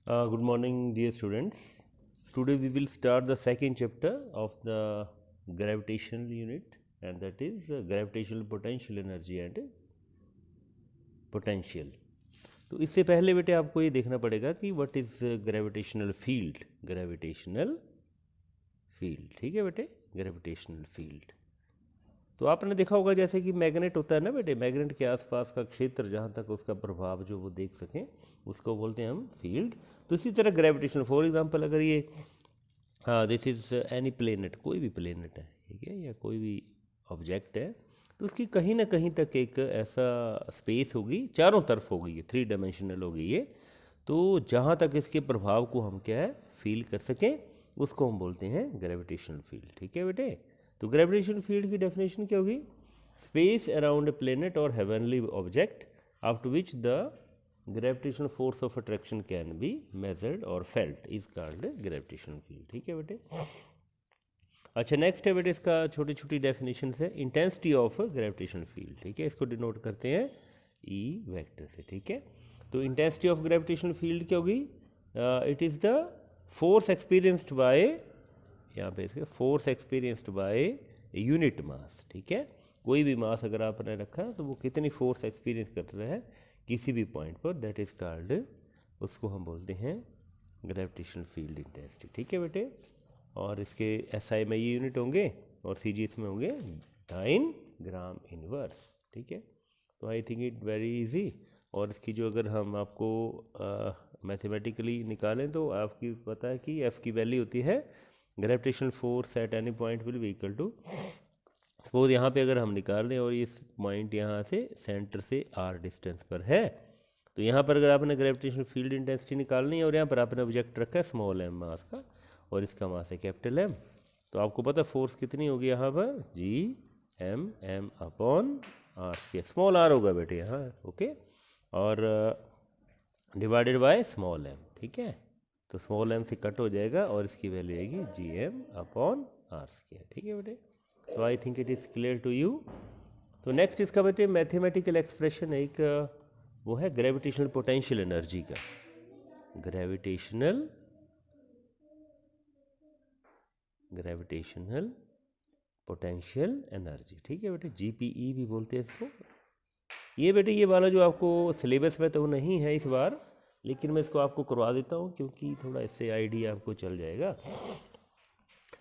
Good morning, dear students. Today we will start the second chapter of the gravitational unit, and that is gravitational potential energy and potential. तो इससे पहले बेटे आपको ये देखना पड़ेगा कि what is gravitational field. Gravitational field, ठीक है बेटे, ग्रेविटेशनल फील्ड. तो आपने देखा होगा जैसे कि मैग्नेट होता है ना बेटे, मैग्नेट के आसपास का क्षेत्र जहाँ तक उसका प्रभाव जो वो देख सकें उसको बोलते हैं हम फील्ड. तो इसी तरह ग्रेविटेशनल, फॉर एग्जांपल अगर ये दिस इज एनी प्लेनेट, कोई भी प्लेनेट है, ठीक है, या कोई भी ऑब्जेक्ट है, तो उसकी कहीं ना कहीं तक एक ऐसा स्पेस होगी, चारों तरफ होगी, ये 3 डायमेंशनल होगी ये. तो जहाँ तक इसके प्रभाव को हम क्या है फील कर सकें उसको हम बोलते हैं ग्रेविटेशनल फील्ड. ठीक है बेटे. तो ग्रेविटेशनल फील्ड की डेफिनेशन क्या होगी? स्पेस अराउंड ए प्लेनेट और heavenly object up to which the gravitational force of attraction can be measured और felt is called gravitational field. ठीक है बेटे. अच्छा, नेक्स्ट है बेटे इसका छोटी छोटी डेफिनेशन है. इंटेंसिटी ऑफ ग्रेविटेशनल फील्ड, ठीक है, इसको डिनोट करते हैं ई वेक्टर से. ठीक है. तो इंटेंसिटी ऑफ ग्रेविटेशनल फील्ड क्या होगी? It is the force experienced bye, यहाँ पे इसके force experienced by unit mass. ठीक है. कोई भी मास अगर आपने रखा तो वो कितनी फोर्स एक्सपीरियंस कर रहा है किसी भी पॉइंट पर, दैट इज कॉल्ड, उसको हम बोलते हैं ग्रेविटेशनल फील्ड इंटेंसिटी. ठीक है बेटे. और इसके एसआई में ये यूनिट होंगे और सीजीएस में होंगे डाइन ग्राम इनवर्स. ठीक है. तो I think it very easy. और इसकी जो अगर हम आपको मैथमेटिकली निकालें तो आपकी पता है कि एफ की वैल्यू होती है gravitational force at any point will be equal to, suppose यहाँ पे अगर हम निकाल लें और इस पॉइंट यहाँ से सेंटर से आर डिस्टेंस पर है, तो यहाँ पर अगर आपने ग्रेविटेशनल फील्ड इंटेंसिटी निकालनी है और यहाँ पर आपने ऑब्जेक्ट रखा है स्मॉल एम मास का और इसका मास है कैपिटल एम, तो आपको पता फोर्स कितनी होगी यहाँ पर? G M M upon R square. Small R होगा बेटे यहाँ, ओके, और डिवाइडेड बाय स्मॉल एम. ठीक है. तो स्मॉल एम से कट हो जाएगा और इसकी वैल्यू आएगी G M upon R square. ठीक है बेटे. तो I think it is clear to you. तो नेक्स्ट इसका बेटे मैथमेटिकल एक्सप्रेशन एक वो है ग्रेविटेशनल पोटेंशियल एनर्जी का. Gravitational potential energy. ठीक है बेटे. जीपीई भी बोलते हैं इसको. ये बेटे ये वाला जो आपको सिलेबस में तो नहीं है इस बार, लेकिन मैं इसको आपको करवा देता हूँ क्योंकि थोड़ा इससे आइडिया आपको चल जाएगा.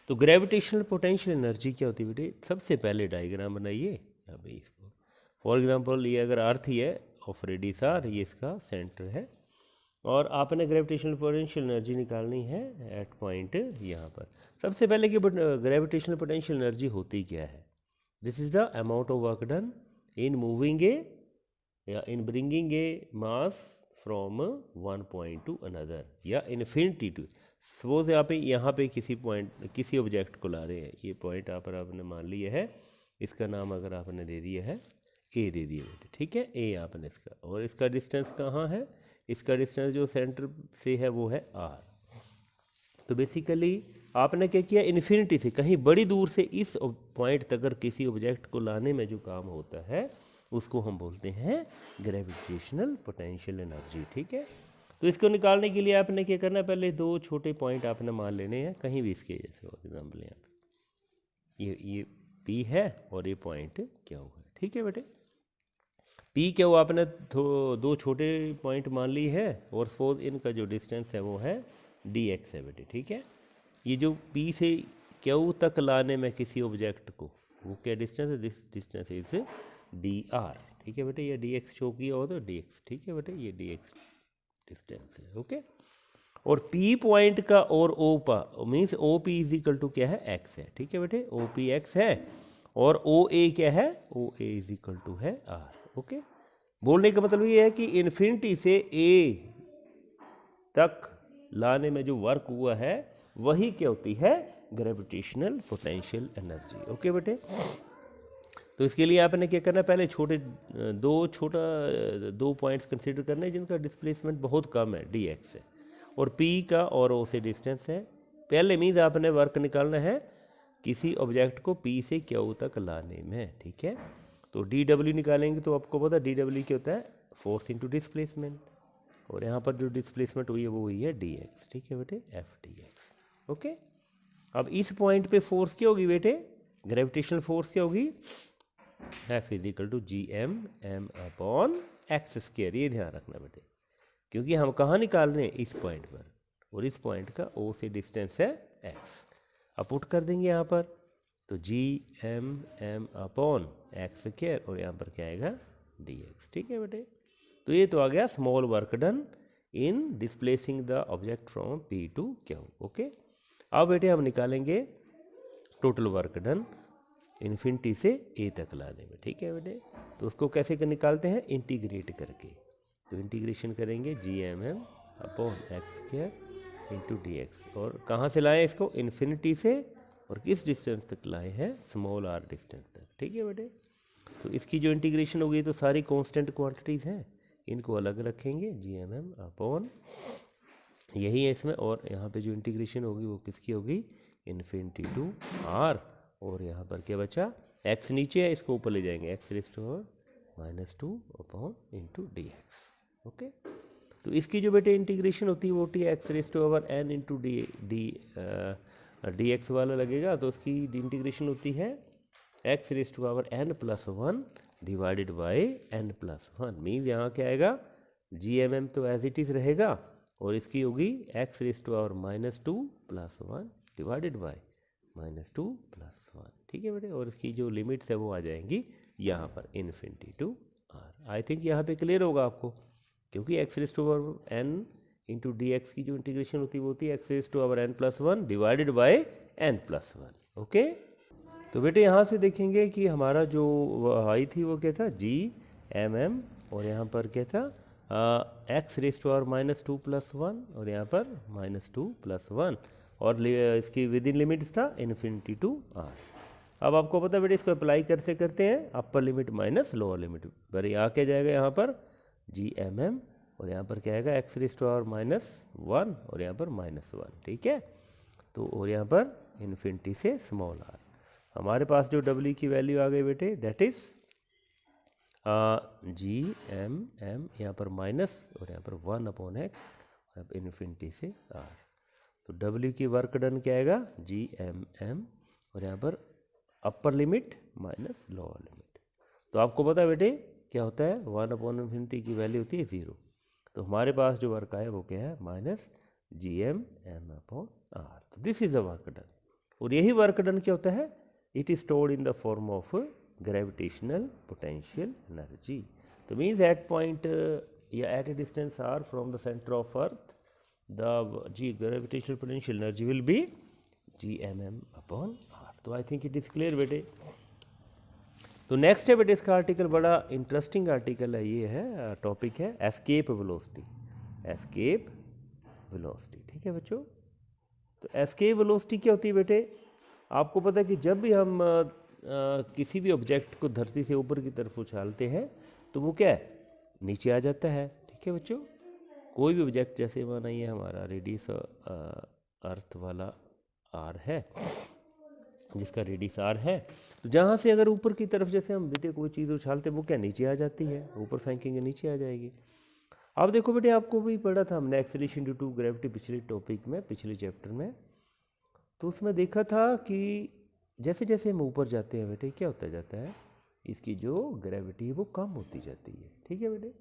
तो ग्रेविटेशनल पोटेंशियल एनर्जी क्या होती है बेटे? सबसे पहले डायग्राम बनाइए यहाँ पे इसको. फॉर एग्जांपल ये अगर अर्थ ही है ऑफ रेडियस आर, ये इसका सेंटर है और आपने ग्रेविटेशनल पोटेंशियल एनर्जी निकालनी है एट पॉइंट यहाँ पर. सबसे पहले कि ग्रेविटेशनल पोटेंशियल एनर्जी होती क्या है? This is the amount of work done in moving a या in bringing a mass from one point to another या इन्फिनिटी टू. सपोज यहाँ पे किसी पॉइंट किसी ऑब्जेक्ट को ला रहे हैं, ये पॉइंट आप आपने मान लिया है, इसका नाम अगर आपने दे दिया है ए दे दिया बेटे. ठीक है. ए आपने इसका, और इसका डिस्टेंस कहाँ है? इसका डिस्टेंस जो सेंटर से है वो है आर. तो बेसिकली आपने क्या किया, इन्फिनिटी से कहीं बड़ी दूर से इस पॉइंट तक अगर किसी ऑब्जेक्ट को लाने में जो काम होता है उसको हम बोलते हैं ग्रेविटेशनल पोटेंशियल एनर्जी. ठीक है. तो इसको निकालने के लिए आपने क्या करना है, पहले 2 छोटे पॉइंट आपने मान लेने हैं कहीं भी इसके, जैसे फॉर एग्जाम्पल यहाँ पे ये पी है और ये पॉइंट क्या हुआ है. ठीक है बेटे. पी क्या हुआ, आपने 2 छोटे पॉइंट मान ली है और सपोज इनका जो डिस्टेंस है वो है डी एक्स है बेटे. ठीक है. ये जो पी से क्यू तक लाने में किसी ऑब्जेक्ट को वो क्या डिस्टेंस है? This distance is D R. ठीक है बेटे. ये डी एक्स शो किया हो तो डी एक्स. ठीक है बेटे. ये डी एक्स डिस्टेंस है, ओके. और पी पॉइंट का और ओ पा means O P is equal to क्या है? एक्स है. ठीक है बेटे. ओ पी एक्स है और ओ ए क्या है? ओ ए इज इक्वल टू है आर. ओके. बोलने का मतलब ये है कि इन्फिनिटी से ए तक लाने में जो वर्क हुआ है वही क्या होती है? Gravitational potential energy. ओके बेटे. तो इसके लिए आपने क्या करना है, पहले दो पॉइंट्स कंसीडर करने जिनका डिस्प्लेसमेंट बहुत कम है, डी एक्स है, और पी का और ओ से डिस्टेंस है. पहले मीन्स आपने वर्क निकालना है किसी ऑब्जेक्ट को पी से क्यू तक लाने में. ठीक है. तो डी डब्ल्यू निकालेंगे तो आपको पता डी डब्ल्यू क्या होता है? Force into displacement. और यहाँ पर जो डिस्प्लेसमेंट हुई है वो हुई है dx, ठीक है बेटे, एफ dx। ओके, अब इस पॉइंट पे फोर्स क्या होगी बेटे, ग्रेविटेशनल फोर्स क्या होगी, F equal to G M M upon X square. ये ध्यान रखना बेटे, क्योंकि हम कहाँ निकाल रहे हैं, इस पॉइंट पर, और इस पॉइंट का O से डिस्टेंस है x। अब पुट कर देंगे यहाँ पर, तो G M M upon X square, और यहाँ पर क्या आएगा dx, ठीक है बेटे। तो ये तो आ गया small work done in displacing the object from P to Q। Okay, अब बेटे हम निकालेंगे टोटल वर्क डन इन्फिनिटी से A तक लाने में, ठीक है बेटे। तो उसको कैसे निकालते हैं, इंटीग्रेट करके। तो इंटीग्रेशन करेंगे G M M upon X square into D X, और कहाँ से लाएं इसको, इन्फिनिटी से, और किस डिस्टेंस तक लाए हैं, स्मॉल r डिस्टेंस तक, ठीक है बेटे। तो इसकी जो इंटीग्रेशन होगी, तो सारी कांस्टेंट क्वांटिटीज़ हैं, इनको अलग रखेंगे, जी एम एम अपॉन यही है इसमें, और यहाँ पे जो इंटीग्रेशन होगी वो किसकी होगी, इन्फिनिटी टू r, और यहाँ पर क्या बचा, x नीचे है, इसको ऊपर ले जाएंगे, X raise to power -2 upon into D X. Okay, तो इसकी जो बेटे इंटीग्रेशन होती है वो होती है X raise to power n into D X वाला लगेगा, तो उसकी इंटीग्रेशन होती है X raise to power n+1 divided by n+1। Means यहाँ क्या आएगा, जी एम एम तो एज इट इज़ रहेगा, और इसकी होगी X raise to power -2 + 1 divided by -2 + 1, ठीक है बेटे। और इसकी जो लिमिट्स है वो आ जाएंगी यहाँ पर infinity to r। I think यहाँ पे क्लियर होगा आपको, क्योंकि X raise to power n into D X की जो इंटीग्रेशन होती है वो होती है X raise to power n+1 divided by n+1। Okay, तो बेटे यहाँ से देखेंगे कि हमारा जो आई थी वो क्या था, जी एम एम, और यहाँ पर क्या था, एक्स रेज़ टू पावर -2 + 1, और यहाँ पर -2 + 1, और इसकी विद इन लिमिट्स था इन्फिनिटी टू r। अब आपको पता है बेटे, इसको अप्लाई कैसे करते हैं, अपर लिमिट माइनस लोअर लिमिट पर, यहाँ क्या जाएगा, यहाँ पर जी एम एम, और यहाँ पर क्या आएगा, एक्स रेज़ टू पावर -1, और यहाँ पर -1, ठीक है। तो और यहाँ पर इन्फिनिटी से स्मॉल r। हमारे पास जो w की वैल्यू आ गई बेटे, that is G M M, यहाँ पर माइनस, और यहाँ पर 1 अपॉन एक्स, और इन्फिनिटी से r। तो w की वर्क डन क्या आएगा, जी एम एम, और यहाँ पर upper limit minus lower limit. तो आपको पता है बेटे क्या होता है, 1 अपॉन इन्फिनिटी की वैल्यू होती है 0। तो हमारे पास जो वर्क आया वो क्या है, minus G M M upon r। तो this is the work done, और यही वर्क डन क्या होता है, it is stored in the form of gravitational potential energy. तो मीन्स एट पॉइंट या at a distance r from the centre of earth, the gravitational potential energy will be gmm upon r। तो I think it is clear बेटे। तो next है बेटे इसका article, बड़ा interesting article है, ये है टॉपिक है एस्केप वेलोसिटी। एस्केप वेलोसिटी, ठीक है बच्चों। तो एस्केप वेलोसिटी क्या होती है बेटे, आपको पता है कि जब भी हम किसी भी ऑब्जेक्ट को धरती से ऊपर की तरफ उछालते हैं तो वो क्या है, नीचे आ जाता है, ठीक है बच्चों। कोई भी ऑब्जेक्ट, जैसे माना ये हमारा रेडियस अर्थ वाला r है, जिसका रेडियस r है, तो जहाँ से अगर ऊपर की तरफ जैसे हम बेटे कोई चीज़ उछालते हैं वो क्या नीचे आ जाती है, ऊपर फेंकेंगे नीचे आ जाएगी। अब देखो बेटे, आपको भी पढ़ा था हमने एक्सेलरेशन ड्यू टू ग्रेविटी पिछले टॉपिक में, पिछले चैप्टर में। तो उसमें देखा था कि जैसे जैसे हम ऊपर जाते हैं बेटे क्या होता जाता है, इसकी जो ग्रेविटी है वो कम होती जाती है, ठीक है बेटे।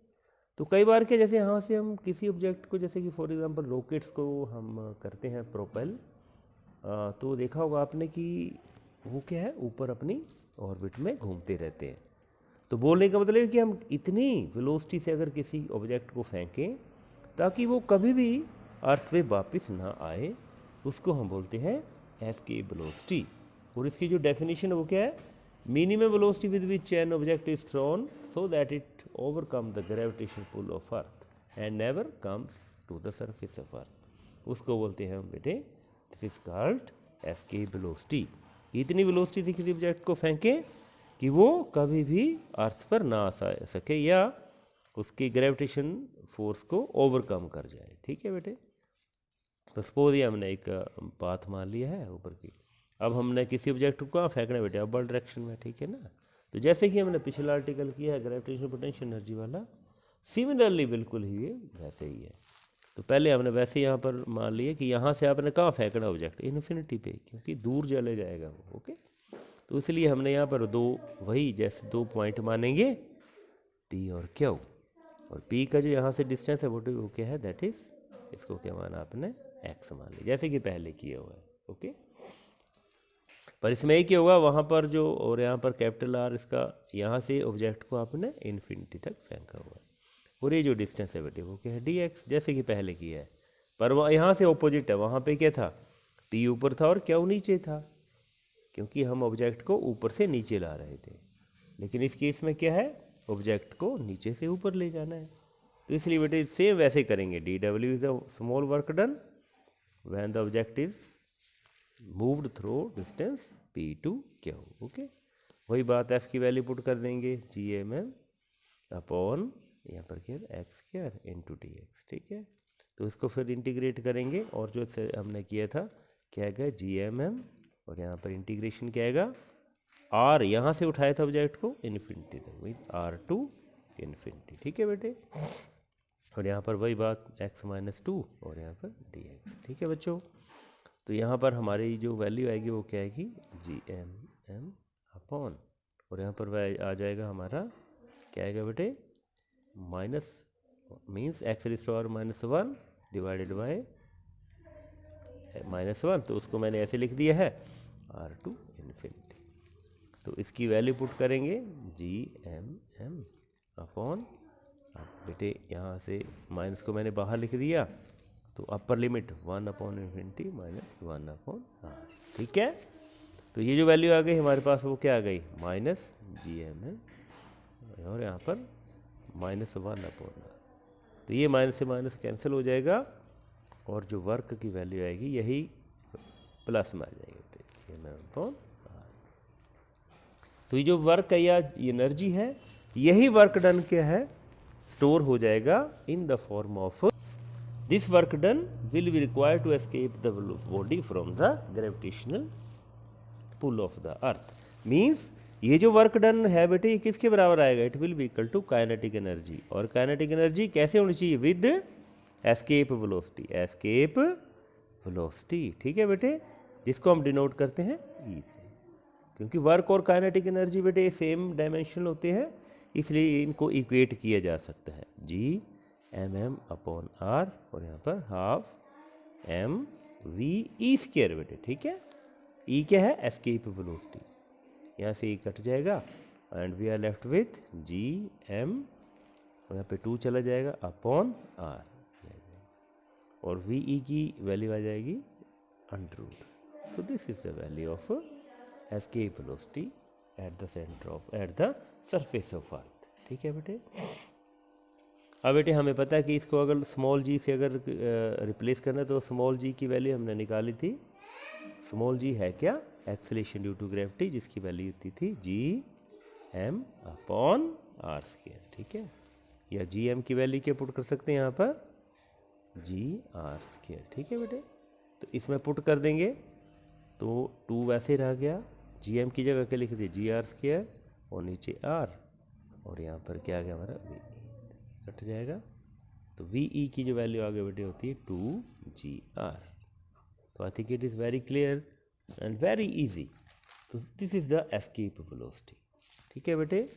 तो कई बार क्या, जैसे यहाँ से हम किसी ऑब्जेक्ट को, जैसे कि फॉर एग्जांपल रॉकेट्स को हम करते हैं प्रोपेल, तो देखा होगा आपने कि वो क्या है, ऊपर अपनी ऑर्बिट में घूमते रहते हैं। तो बोलने का मतलब है कि हम इतनी वेलोसिटी से अगर किसी ऑब्जेक्ट को फेंकें ताकि वो कभी भी अर्थ पे वापस ना आए, उसको हम बोलते हैं एस्केप वेलोसिटी। और इसकी जो डेफिनेशन है वो क्या है, minimum velocity with which an object is throne so that it overcome the gravitational pull of earth and never comes to the surface of earth, उसको बोलते हैं हम बेटे, this is called escape velocity. इतनी वेलोसिटी से किसी object को फेंकें कि वो कभी भी अर्थ पर ना आ सके या उसकी ग्रेविटेशन फोर्स को ओवरकम कर जाए, ठीक है बेटे। तो सपोज ये हमने एक पाथ मान लिया है ऊपर की, अब हमने किसी ऑब्जेक्ट को कहाँ फेंकना है बेटे, अपवर्ड डायरेक्शन में, ठीक है ना। तो जैसे कि हमने पिछला आर्टिकल किया है ग्रेविटेशनल पोटेंशियल एनर्जी वाला, सिमिलरली बिल्कुल ही ये वैसे ही है। तो पहले हमने वैसे यहाँ पर मान लिया कि यहाँ से आपने कहाँ फेंकना ऑब्जेक्ट, इन्फिनिटी पे, क्योंकि दूर चले जाएगा वो। ओके, तो इसलिए हमने यहाँ पर दो, वही जैसे दो पॉइंट मानेंगे पी और क्यू, और पी का जो यहाँ से डिस्टेंस है वो क्या है, दैट इज, इसको क्या माना आपने, एक्स मान लिया, जैसे कि पहले किया हुआ है। ओके, पर इसमें एक ही होगा, वहाँ पर जो, और यहाँ पर कैपिटल आर, इसका यहाँ से ऑब्जेक्ट को आपने इन्फिनिटी तक फेंका हुआ है, और ये जो डिस्टेंस है बेटे वो क्या है, डी एक्स, जैसे कि पहले किया है। पर वह यहाँ से ऑपोजिट है, वहाँ पे क्या था, पी ऊपर था और क्यू नीचे था, क्योंकि हम ऑब्जेक्ट को ऊपर से नीचे ला रहे थे। लेकिन इस केस में क्या है, ऑब्जेक्ट को नीचे से ऊपर ले जाना है, तो इसलिए बेटे सेम वैसे करेंगे। D W is a small work done when the object is moved through distance P to Q. Okay, वही बात एफ की वैल्यू पुट कर देंगे, जी एम एम अपॉन यहाँ पर क्या, x square into D x. ठीक है, तो इसको फिर इंटीग्रेट करेंगे, और जो हमने किया था क्या आएगा, जी एम एम, और यहाँ पर इंटीग्रेशन क्या आएगा, आर यहाँ से उठाया था ऑब्जेक्ट को इन्फिनिटी तक, वही आर टू इन्फिनिटी। ठीक है बेटे, और यहाँ पर वही बात एक्स माइनस टू, और यहाँ पर डी एक्स। ठीक है बच्चों, तो यहाँ पर हमारी जो वैल्यू आएगी वो क्या आएगी, जी एम एम अपॉन, और यहाँ पर वह आ जाएगा हमारा क्या आएगा बेटे, minus, means X raise to power -1 divided by -1, तो उसको मैंने ऐसे लिख दिया है, आर टू इन्फिनिटी। तो इसकी वैल्यू पुट करेंगे, जी एम एम अपॉन, बेटे यहाँ से माइनस को मैंने बाहर लिख दिया, तो upper limit 1 upon infinity minus 1 upon R. ठीक है, तो ये जो वैल्यू आ गई हमारे पास वो क्या आ गई, माइनस जी एम एम, और यहाँ पर -1 अपॉन आर। तो ये माइनस से माइनस कैंसिल हो जाएगा, और जो वर्क की वैल्यू आएगी यही प्लस में आ जाएगी, एम अपॉन आर। तो ये जो वर्क है या एनर्जी है, यही वर्क डन क्या है, स्टोर हो जाएगा in the form of, this work done will be required to escape the body from the gravitational pull of the earth. Means ये जो वर्क डन है बेटे ये किसके बराबर आएगा, it will be equal to kinetic energy, और kinetic energy कैसे होनी चाहिए, with escape velocity, escape velocity. ठीक है बेटे, जिसको हम डिनोट करते हैं ई से, क्योंकि वर्क और काइनेटिक एनर्जी बेटे सेम डायमेंशन होते हैं, इसलिए इनको इक्वेट किया जा सकता है, G M M upon R, और यहाँ पर half M V E square बेटे। ठीक है, ई क्या है, एस्केप वेलोसिटी, यहाँ से ई कट जाएगा, and we are left with G M, और यहाँ पे 2 चला जाएगा अपॉन आर, और वी ई की वैल्यू आ जाएगी √। तो this is the value of escape velocity at the centre of, at the surface of earth. ठीक है बेटे, अब बेटे हमें पता है कि इसको अगर स्मॉल जी से अगर रिप्लेस करना है, तो स्मॉल जी की वैल्यू हमने निकाली थी, स्मॉल जी है क्या, एक्सेलेरेशन ड्यू टू ग्रेविटी, जिसकी वैल्यू होती थी G M upon R square. ठीक है, या जी एम की वैल्यू क्या पुट कर सकते हैं यहाँ पर, जी आर स्क्वायर। ठीक है बेटे, तो इसमें पुट कर देंगे, तो 2 वैसे रह गया, जी एम की जगह क्या लिख दिए, जी आर स्क्वायर, और नीचे आर, और यहाँ पर क्या आ गया हमारा वी ई, कट जाएगा, तो वी ई की जो वैल्यू आगे बेटे होती है 2GR। तो I think it is very clear and very easy. तो this is the escape velocity. ठीक है बेटे।